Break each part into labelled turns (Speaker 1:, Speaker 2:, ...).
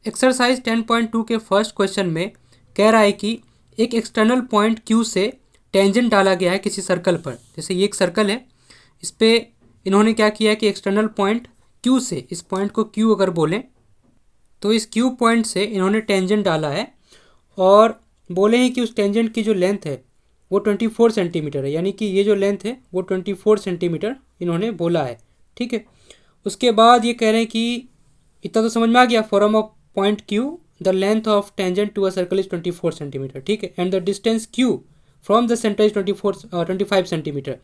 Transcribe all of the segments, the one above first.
Speaker 1: Exercise 10.2 के first question में कह रहा है कि एक एक्सटर्नल पॉइंट Q से टेंजेंट डाला गया है किसी सर्कल पर। जैसे ये एक सर्कल है, इस पर इन्होंने क्या किया है कि एक्सटर्नल पॉइंट Q से, इस पॉइंट को Q अगर बोलें तो इस Q पॉइंट से इन्होंने टेंजेंट डाला है और बोले हैं कि उस टेंजेंट की जो लेंथ है वो 24 सेंटीमीटर है, यानी कि ये जो लेंथ है वो 24 सेंटीमीटर इन्होंने बोला है। ठीक है, उसके बाद ये कह रहे हैं कि इतना तो समझ में आ गया, form of point Q, the length of tangent to a circle is 24 centimetre. ठीक है, and the distance Q from the centre is 25 centimetre.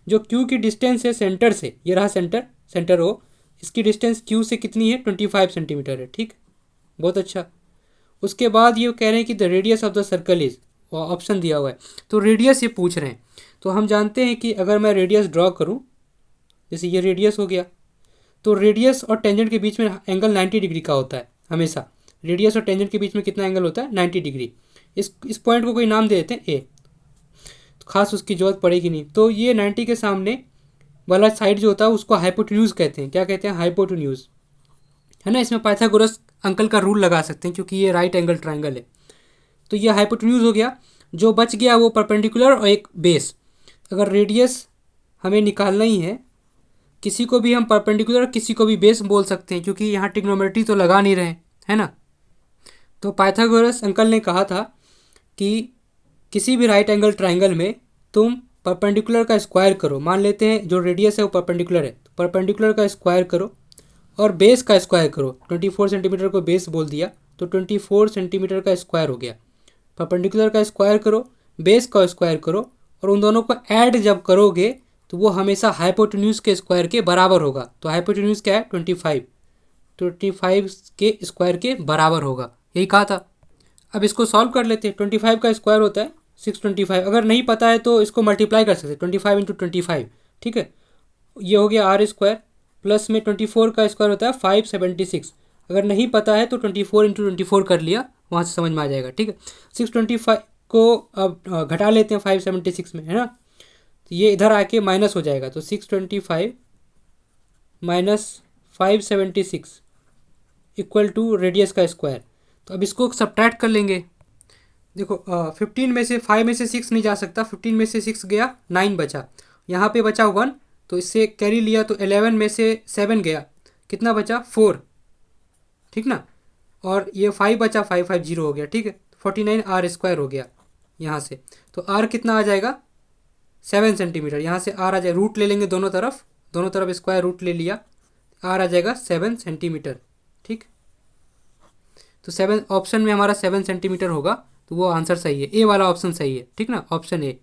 Speaker 1: जो Q की डिस्टेंस है सेंटर से, ये रहा सेंटर, सेंटर O, इसकी डिस्टेंस Q से कितनी है? 25 सेंटीमीटर है। ठीक, बहुत अच्छा। उसके बाद ये कह रहे हैं कि the radius of the circle is, option दिया हुआ है तो रेडियस ये पूछ रहे हैं। तो हम जानते हैं कि अगर मैं रेडियस ड्रॉ करूँ, जैसे ये रेडियस हो गया, तो रेडियस और टेंजेंट के बीच में एंगल 90 डिग्री का होता है हमेशा। रेडियस और टेंजेंट के बीच में कितना एंगल होता है? 90 डिग्री। इस पॉइंट को कोई नाम दे देते हैं ए, तो खास उसकी जरूरत पड़ेगी नहीं। तो ये 90 के सामने वाला साइड जो होता है उसको हाइपोटेन्यूज कहते हैं। क्या कहते हैं? हाइपोटेन्यूज, है ना। इसमें पाइथागोरस अंकल का रूल लगा सकते हैं क्योंकि ये राइट एंगल ट्राइंगल है। तो ये हाइपोटेन्यूज हो गया। जो बच गया वो परपेंडिकुलर और एक बेस। अगर रेडियस हमें निकालना ही है, किसी को भी हम परपेंडिकुलर, किसी को भी बेस बोल सकते हैं क्योंकि यहाँ ट्रिग्नोमेट्री तो लगा नहीं रहे, है ना। तो पाइथागोरस अंकल ने कहा था कि किसी भी राइट एंगल ट्राइंगल में तुम परपेंडिकुलर का स्क्वायर करो। मान लेते हैं जो रेडियस है वो परपेंडिकुलर है, तो परपेंडिकुलर का स्क्वायर करो और बेस का स्क्वायर करो। 24 सेंटीमीटर को बेस बोल दिया तो 24 सेंटीमीटर का स्क्वायर हो गया। परपेंडिकुलर का स्क्वायर करो, बेस का स्क्वायर करो, और उन दोनों को ऐड जब करोगे तो वो हमेशा हाइपोटेन्यूज के स्क्वायर के बराबर होगा। तो हाइपोटेन्यूज क्या है? 25 के स्क्वायर के बराबर होगा, यही कहा था। अब इसको सॉल्व कर लेते हैं। 25 का स्क्वायर होता है 625। अगर नहीं पता है तो इसको मल्टीप्लाई कर सकते हैं, 25 इंटू 25। ठीक है, ये हो गया R स्क्वायर, प्लस में 24 का स्क्वायर होता है 576। अगर नहीं पता है तो 24 इंटू 24 कर लिया, वहाँ से समझ में आ जाएगा। ठीक है, 625 को अब घटा लेते हैं 576 में, है ना। तो ये इधर आके माइनस हो जाएगा, तो 625 माइनस 576 इक्वल टू रेडियस का स्क्वायर। तो अब इसको सब्ट्रैक्ट कर लेंगे। देखो 15 में से 5 में से 6 नहीं जा सकता, 15 में से 6 गया, 9 बचा, यहाँ पे बचा 1, तो इससे कैरी लिया तो 11 में से 7 गया, कितना बचा? 4। ठीक ना, और ये 5 बचा, 550 हो गया। ठीक है, 49 R स्क्वायर हो गया यहाँ से। तो R कितना आ जाएगा? 7 सेंटीमीटर। यहाँ से R आ जाए, रूट ले लेंगे दोनों तरफ स्क्वायर रूट ले लिया, R आ जाएगा 7 सेंटीमीटर। ठीक, तो 7 ऑप्शन में हमारा 7 सेंटीमीटर होगा, तो वो आंसर सही है, ए वाला ऑप्शन सही है। ठीक ना, ऑप्शन ए।